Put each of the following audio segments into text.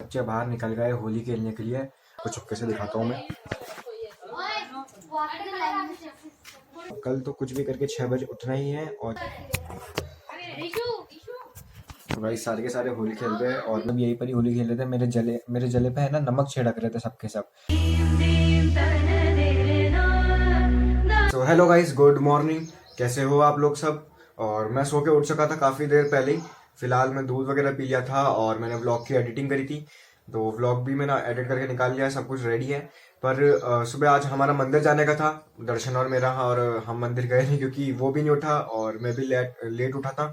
बच्चे बाहर निकल गए होली खेलने के लिए। कुछ चुपके से दिखाता हूँ मैं। कल तो कुछ भी करके 6 बजे उठना ही है। और तो भाई सारे के सारे होली खेल रहे हैं और मतलब यही पर ही होली खेल रहे थे। मेरे जले पे है ना नमक छिड़क रहे थे सबके सब। तो हेलो गाइस, गुड मॉर्निंग। कैसे हो आप लोग सब? और मैं सो के उठ चुका था काफ़ी देर पहले ही। फिलहाल मैं दूध वगैरह पी लिया था और मैंने व्लॉग की एडिटिंग करी थी। तो व्लॉग भी मैंने एडिट करके निकाल लिया है, सब कुछ रेडी है। पर सुबह आज हमारा मंदिर जाने का था, दर्शन और मेरा। और हम मंदिर गए नहीं क्योंकि वो भी नहीं उठा और मैं भी लेट उठा था।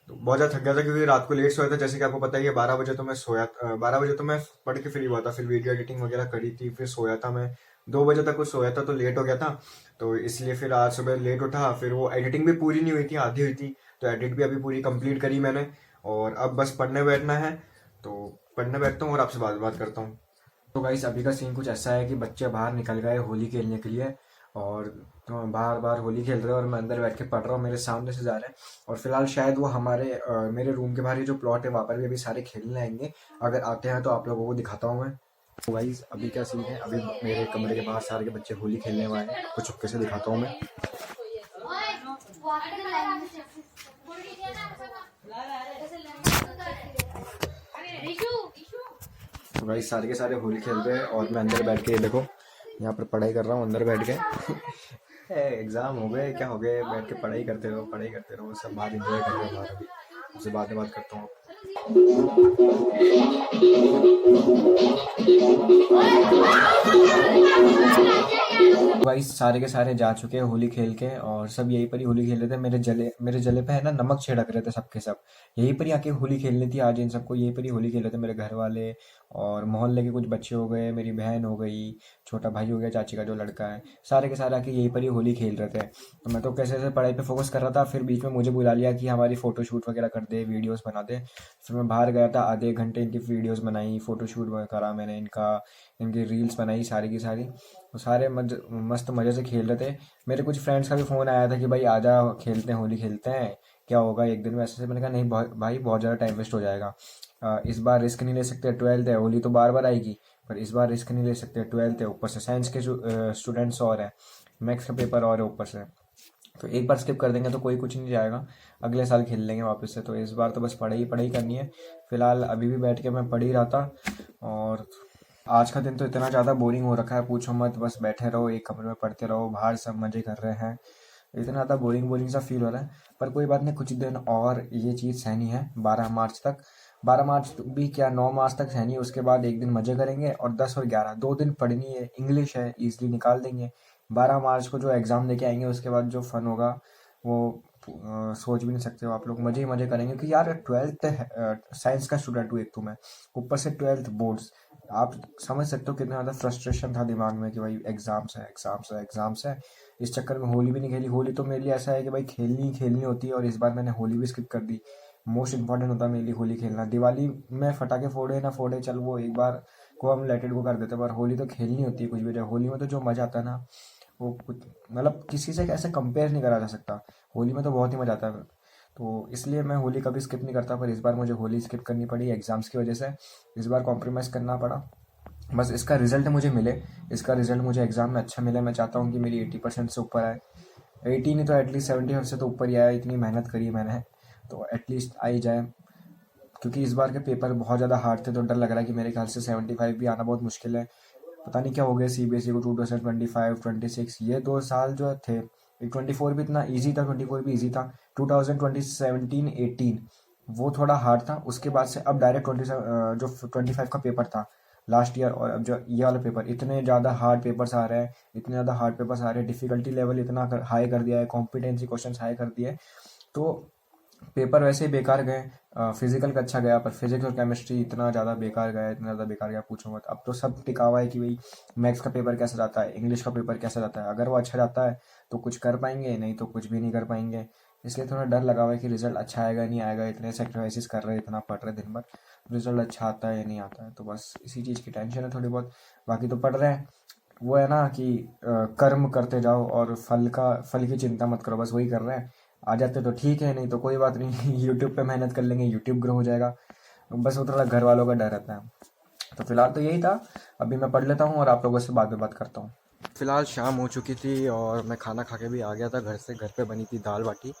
तो बहुत ज़्यादा थक गया था क्योंकि रात को लेट सोया था। जैसे कि आपको पता ही है, 12 बजे तो मैं सोया, 12 बजे तो मैं पढ़ के फ्री हुआ था। फिर वीडियो एडिटिंग वगैरह करी थी, फिर सोया था मैं। 2 बजे तक कुछ सोया था तो लेट हो गया था। तो इसलिए फिर आज सुबह लेट उठा। फिर वो एडिटिंग भी पूरी नहीं हुई थी, आधी हुई थी। तो एडिट भी अभी पूरी कंप्लीट करी मैंने और अब बस पढ़ने बैठना है। तो पढ़ने बैठता हूँ और आपसे बात करता हूँ। तो गाइस अभी का सीन कुछ ऐसा है कि बच्चे बाहर निकल गए होली खेलने के लिए और तो बाहर बाहर होली खेल रहे हैं और मैं अंदर बैठ के पढ़ रहा हूँ। मेरे सामने से जा रहे हैं और फिलहाल शायद वो मेरे रूम के बाहर ही जो प्लॉट है वहाँ पर भी अभी सारे खेलने आएंगे। अगर आते हैं तो आप लोगों को दिखाता हूँ मैं। तो गाइस अभी क्या सीन है, अभी मेरे कमरे के बाहर सारे के बच्चे होली खेलने वाले हैं। कुछ चुपके से दिखाता हूँ मैं। तो भाई सारे के सारे होली खेल रहे हैं और मैं अंदर बैठ के देखो यहाँ पर पढ़ाई कर रहा हूँ अंदर बैठ के। एग्जाम हो गए क्या हो गए, बैठ के पढ़ाई करते रहो सब बाहर एंजॉय कर रहे हो बाहर। अभी उससे बात करता हूँ। भाई सारे के सारे जा चुके हैं होली खेल के और सब यहीं पर ही होली खेल रहे थे। मेरे जले पे है ना नमक छिड़क रहे थे सबके सब। यहीं पर ही आके होली खेलनी थी आज इन सबको। यहीं पर ही होली खेल रहे थे मेरे घर वाले और मोहल्ले के कुछ बच्चे हो गए, मेरी बहन हो गई, छोटा भाई हो गया, चाची का जो लड़का है। सारे के सारे आके यहीं पर ही होली खेल रहे थे। तो मैं तो कैसे कैसे पढ़ाई पे फोकस कर रहा था। फिर बीच में मुझे बुला लिया कि हमारी फोटो शूट वगैरह कर दे, वीडियोस बना दे। फिर मैं बाहर गया था, आधे एक घंटे इनकी वीडियोस बनाई, फोटो शूट करा मैंने इनकी रील्स बनाई सारी की सारी। तो सारे मस्त मज़े से खेल रहे थे। मेरे कुछ फ्रेंड्स का भी फ़ोन आया था कि भाई आजा खेलते हैं, होली खेलते हैं, क्या होगा एक दिन में ऐसे। मैंने कहा नहीं भाई बहुत ज़्यादा टाइम वेस्ट हो जाएगा। इस बार रिस्क नहीं ले सकते, 12th है, होली तो बार बार आएगी। पर इस बार रिस्क नहीं ले सकते, 12th है, ऊपर से साइंस के स्टूडेंट्स और हैं, मैथ्स का पेपर और है ऊपर से। तो एक बार स्किप कर देंगे तो कोई कुछ नहीं जाएगा, अगले साल खेल लेंगे वापस से। तो इस बार तो बस पढ़ाई पढ़ाई करनी है। फिलहाल अभी भी बैठ के मैं पढ़ ही रहा था। और आज का दिन तो इतना ज़्यादा बोरिंग हो रखा है, पूछो मत। बस बैठे रहो एक कमरे में, पढ़ते रहो, बाहर सब मज़े कर रहे हैं। इतना ज़्यादा बोरिंग बोरिंग सा फील हो रहा है। पर कोई बात नहीं, कुछ दिन और ये चीज़ सहनी है। 12 मार्च तक, 12 मार्च भी क्या 9 मार्च तक सहनी है। उसके बाद एक दिन मज़े करेंगे और 10 और 11 2 दिन पढ़नी है। इंग्लिश है, ईजिली निकाल देंगे। 12 मार्च को जो एग्ज़ाम देके आएंगे उसके बाद जो फन होगा वो सोच भी नहीं सकते हो आप लोग। मज़े ही मज़े करेंगे क्योंकि यार 12th साइंस का स्टूडेंट हूँ एक तो मैं, ऊपर से 12th बोर्ड्स। आप समझ सकते हो कितना ज़्यादा फ्रस्ट्रेशन था दिमाग में कि भाई एग्ज़ाम्स है। इस चक्कर में होली भी नहीं खेली। होली तो मेरे लिए ऐसा है कि भाई खेलनी ही खेलनी होती है और इस बार मैंने होली भी स्किप कर दी। मोस्ट इंपॉर्टेंट होता है मेरे लिए होली खेलना। दिवाली में फटाके फोड़े ना फोड़े, चल वो एक बार को हम लेट इट गो कर देते हैं, पर होली तो खेलनी होती है कुछ भी जाए। होली में तो जो मज़ा आता है ना, वो कुछ मतलब किसी से कैसे कंपेयर नहीं करा जा सकता। होली में तो बहुत ही मज़ा आता है। तो इसलिए मैं होली कभी स्किप नहीं करता, पर इस बार मुझे होली स्किप करनी पड़ी एग्ज़ाम्स की वजह से। इस बार कॉम्प्रोमाइज़ करना पड़ा। बस इसका रिज़ल्ट मुझे मिले, इसका रिज़ल्ट मुझे एग्ज़ाम में अच्छा मिले। मैं चाहता हूँ कि मेरी 80% से ऊपर आए। 80 नहीं तो एटलीस्ट 75 से तो ऊपर ही आए। इतनी मेहनत करी है मैंने, तो एटलीस्ट आ ही जाए। क्योंकि इस बार के पेपर बहुत ज़्यादा हार्ड थे तो डर लग रहा है कि मेरे ख्याल से 75 भी आना बहुत मुश्किल है। पता नहीं क्या हो गया सीबीएसई को। 2025 26 ये 2 साल जो थे, 24 भी इतना इजी था, 24 भी इजी था। 2020 17 18 वो थोड़ा हार्ड था। उसके बाद से अब डायरेक्ट 20 जो 25 का पेपर था लास्ट ईयर और अब जो ये वाला पेपर, इतने ज़्यादा हार्ड पेपर्स आ रहे हैं, इतने ज़्यादा हार्ड पेपर्स आ रहे हैं। डिफिकल्टी लेवल इतना हाई कर दिया है, कॉम्पिटेंसी क्वेश्चन हाई कर दिए। तो पेपर वैसे ही बेकार गए। फिजिकल का अच्छा गया पर फिजिक्स और केमिस्ट्री इतना ज़्यादा बेकार गया, इतना ज़्यादा बेकार गया पूछो मत। अब तो सब टिका हुआ है कि भाई मैथ्स का पेपर कैसा जाता है, इंग्लिश का पेपर कैसा जाता है। अगर वो अच्छा जाता है तो कुछ कर पाएंगे, नहीं तो कुछ भी नहीं कर पाएंगे। इसलिए थोड़ा डर लगा हुआ है कि रिजल्ट अच्छा आएगा नहीं आएगा। इतने सेक्रीफाइसेस कर रहे हैं, इतना पढ़ रहे दिन भर, रिजल्ट अच्छा आता है या नहीं आता है। तो बस इसी चीज़ की टेंशन है थोड़ी बहुत। बाकी तो पढ़ रहे हैं। वो है ना कि कर्म करते जाओ और फल की चिंता मत करो, बस वही कर रहे हैं। आ जाते तो ठीक है, नहीं तो कोई बात नहीं। यूट्यूब पे मेहनत कर लेंगे, यूट्यूब ग्रो हो जाएगा। बस वो थोड़ा घर वालों का डर रहता है। तो फिलहाल तो यही था। अभी मैं पढ़ लेता हूँ और आप लोगों से बाद में बात करता हूँ। फिलहाल शाम हो चुकी थी और मैं खाना खा के भी आ गया था घर से। घर पे बनी थी दाल बाटी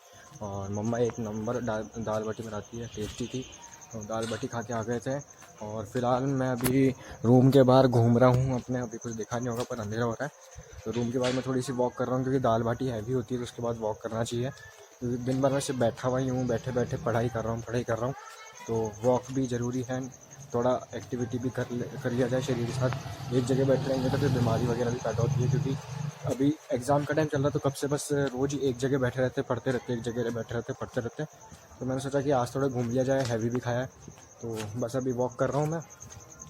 और मम्मा एक नंबर दाल बाटी बनाती है, टेस्टी थी। तो दाल बाटी खा के आ गए थे और फिलहाल मैं अभी रूम के बाहर घूम रहा हूँ अपने। अभी कुछ देखा नहीं होगा पर अंधेरा हो रहा है, तो रूम के बाहर मैं थोड़ी सी वॉक कर रहा हूँ क्योंकि दाल बाटी हैवी होती है तो उसके बाद वॉक करना चाहिए। क्योंकि दिन भर में सिर्फ बैठा हुआ ही हूँ, बैठे बैठे पढ़ाई कर रहा हूँ, तो वॉक भी ज़रूरी है। थोड़ा एक्टिविटी भी कर लिया जाए शरीर के साथ। एक जगह बैठे रहेंगे तो फिर बीमारी वगैरह भी पैदा होती है, क्योंकि अभी एग्ज़ाम का टाइम चल रहा है तो कब से बस रोज़ ही एक जगह बैठे रहते पढ़ते रहते, एक जगह बैठे रहते पढ़ते रहते। तो मैंने सोचा कि आज थोड़ा घूम लिया जाए, हैवी भी खाया है, तो बस अभी वॉक कर रहा हूँ मैं।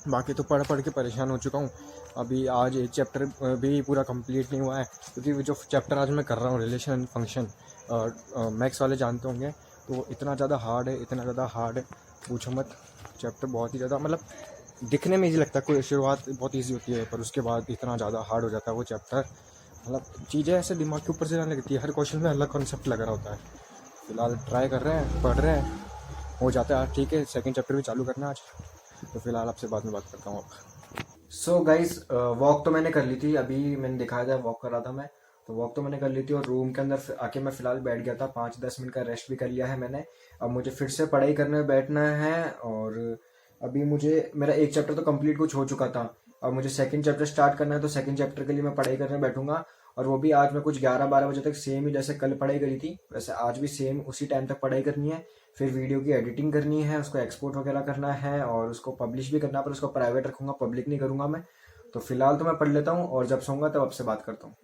बाकी तो पढ़ पढ़ के परेशान हो चुका हूँ। अभी आज एक चैप्टर भी पूरा कंप्लीट नहीं हुआ है, क्योंकि जो चैप्टर आज मैं कर रहा हूँ रिलेशन एंड फंक्शन, मैथ्स वाले जानते होंगे, तो इतना ज़्यादा हार्ड है, पूछो मत। चैप्टर बहुत ही ज़्यादा, मतलब दिखने में ईजी लगता है, कोई शुरुआत बहुत ईजी होती है पर उसके बाद इतना ज़्यादा हार्ड हो जाता है वो चैप्टर। मतलब चीज़ें ऐसे दिमाग के ऊपर से जाने लगती है, हर क्वेश्चन में अलग कॉन्सेप्ट लग रहा होता है। फिलहाल ट्राई कर रहे हैं, पढ़ रहे हैं, हो जाता है ठीक है। सेकंड चैप्टर भी चालू करना है आज, तो फिलहाल आपसे बाद में बात करता हूँ अब। सो गाइज, वॉक तो मैंने कर ली थी, अभी मैंने दिखाया था वॉक कर रहा था मैं, तो वॉक तो मैंने कर ली थी और रूम के अंदर आके मैं फिलहाल बैठ गया था। 5-10 मिनट का रेस्ट भी कर लिया है मैंने। अब मुझे फिर से पढ़ाई करने बैठना है और अभी मुझे मेरा एक चैप्टर तो कंप्लीट कुछ हो चुका था। अब मुझे सेकंड चैप्टर स्टार्ट करना है, तो सेकंड चैप्टर के लिए मैं पढ़ाई करने बैठूंगा। और वो भी आज मैं कुछ 11-12 बजे तक सेम ही जैसे कल पढ़ाई करी थी वैसे आज भी सेम उसी टाइम तक पढ़ाई करनी है। फिर वीडियो की एडिटिंग करनी है, उसको एक्सपोर्ट वगैरह करना है और उसको पब्लिश भी करना है, पर उसको प्राइवेट रखूंगा, पब्लिक नहीं करूंगा मैं। तो फिलहाल तो मैं पढ़ लेता हूँ और जब सोऊंगा तब आपसे बात करता हूँ।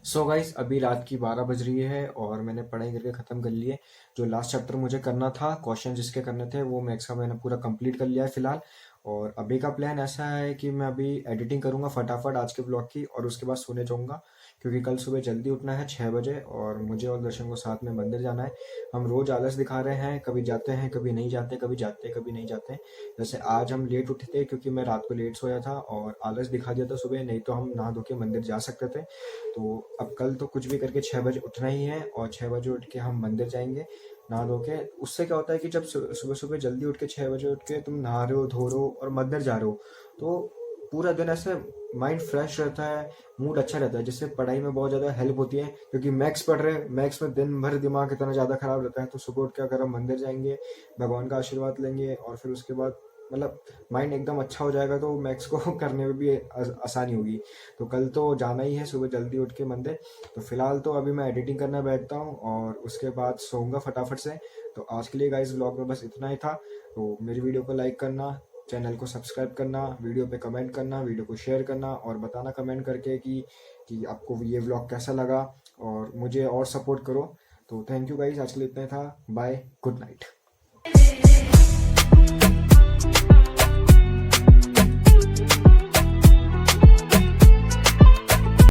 सो गाइस, अभी रात की 12 बज रही है और मैंने पढ़ाई करके ख़त्म कर ली है। जो लास्ट चैप्टर मुझे करना था, क्वेश्चन जिसके करने थे, वो मैथ्स का मैंने पूरा कंप्लीट कर लिया है फिलहाल। और अभी का प्लान ऐसा है कि मैं अभी एडिटिंग करूंगा फटाफट आज के ब्लॉग की और उसके बाद सोने जाऊंगा, क्योंकि कल सुबह जल्दी उठना है 6 बजे और मुझे और दर्शन को साथ में मंदिर जाना है। हम रोज आलस दिखा रहे हैं, कभी जाते हैं कभी नहीं जाते, कभी जाते कभी नहीं जाते। जैसे आज हम लेट उठे थे क्योंकि मैं रात को लेट सोया था और आलस दिखा दिया था सुबह, नहीं तो हम नहा धो के मंदिर जा सकते थे। तो अब कल तो कुछ भी करके 6 बजे उठना ही है और 6 बजे उठ के हम मंदिर जाएंगे नहा धो के। उससे क्या होता है कि जब सुबह सुबह जल्दी उठ के 6 बजे उठ के तुम नहा रहे हो, धो रहे हो और मंदिर जा रहे हो, तो पूरा दिन ऐसे माइंड फ्रेश रहता है, मूड अच्छा रहता है, जिससे पढ़ाई में बहुत ज़्यादा हेल्प होती है। क्योंकि मैथ्स पढ़ रहे हैं, मैथ्स में दिन भर दिमाग इतना ज़्यादा खराब रहता है, तो सुबह उठ के अगर हम मंदिर जाएंगे, भगवान का आशीर्वाद लेंगे और फिर उसके बाद मतलब माइंड एकदम अच्छा हो जाएगा, तो मैथ्स को करने में भी आसानी होगी। तो कल तो जाना ही है सुबह जल्दी उठ के मंदिर। तो फिलहाल तो अभी मैं एडिटिंग करने बैठता हूँ और उसके बाद सोऊंगा फटाफट से। तो आज के लिए गाइस व्लॉग में बस इतना ही था। तो मेरी वीडियो को लाइक करना, चैनल को सब्सक्राइब करना, वीडियो पे कमेंट करना, वीडियो को शेयर करना और बताना कमेंट करके कि आपको ये व्लॉग कैसा लगा और मुझे और सपोर्ट करो। तो थैंक यू गाइस, आज के लिए इतना ही था। Bye, good night.